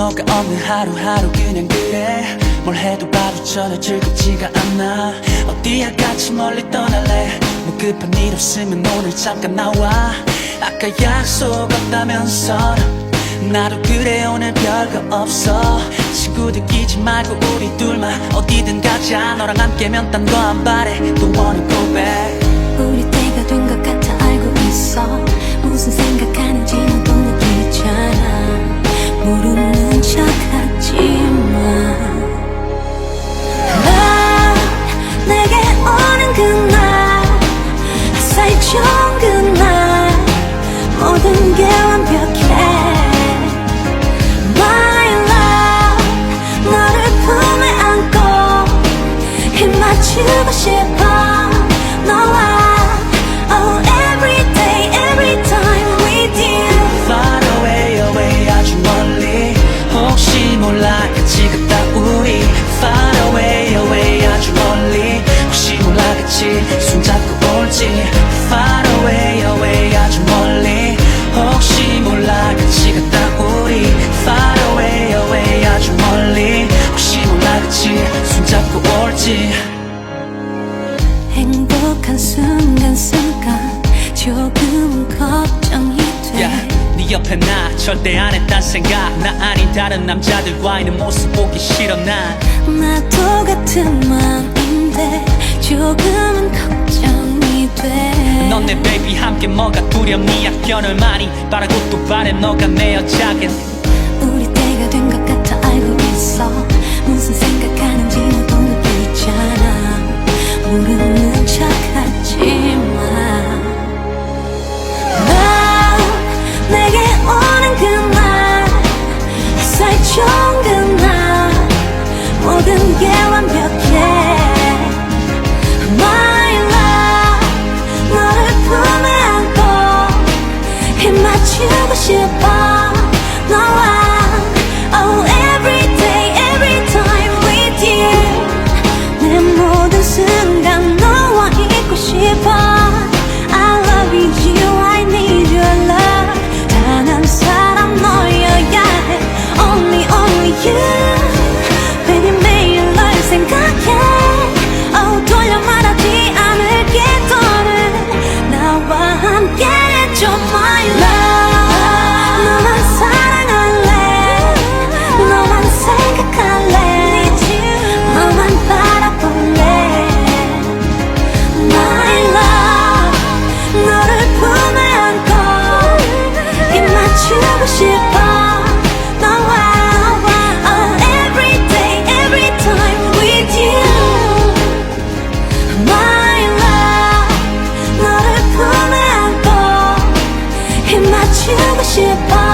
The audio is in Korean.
너가 없는 하루하루 그냥 그래. 뭘 해도 바로 전혀 즐겁지가 않아. 어디야 같이 멀리 떠날래. 뭐 급한 일 없으면 오늘 잠깐 나와. 아까 약속했다면서 나도 그래 오늘 별거 없어. 친구들 끼지 말고 우리 둘만 어디든 가자. 너랑 함께면 딴 거 안 바래. Don't wanna go back. 우리 때가 된 것 같아 알고 있어. 무슨 생각하는지 너도 느끼잖아. 모르는 척하지마. 내게 오는 그날 햇살 좋은 그날 모든 게 완벽해. My love 너를 품에 안고 힘 맞추고 싶어. 너와 Oh every day every time with you. Far away away 아주 멀리. 혹시 몰라 같이 갔다 우리. Far away away 아주 멀리. 혹시 몰라 같이 손잡고 올지. Far away away 아주 멀리. 혹시 몰라 같이 갔다 우리. Far away away 아주 멀리. 혹시 몰라 같이 손잡고 올지. 행복한 순간순간 조금은 걱정이 돼. 네 옆에 나 절대 안 했단 생각. 나 아닌 다른 남자들과 있는 모습 보기 싫어 난. 나도 같은 마음인데 조금은 걱정이 돼. 넌 내 베이비 함께 뭐가 두려움. 네 약견을 많이 바라고 또 바래. 너가 내 여자긴. 우리 때가 된 것 같아 알고 있어. 무슨 생각하는지 너도 느끼잖아. 모르는 척하지마. 내게 오는 그날 햇살 좋은 그날 모든 게 완벽해. My love 너를 품에 안고 힘 맞추고 싶어. 너와 Oh every day every time with you. 내 모든 순간 너와 있고 싶어. I love you I need your love. 단 한 사람 너여야 해. Only you. Baby 매일 널 생각해. Oh 돌려 말하지 않을게 더는. 나와 함께 해줘 my love. 너만 사랑할래. 너만 생각할래. 너만 바라볼래. My love 너를 품에 안고 힘 맞추고 싶어. 너와 Oh every day every time with you. My love 너를 품에 안고 힘 맞추고 싶어.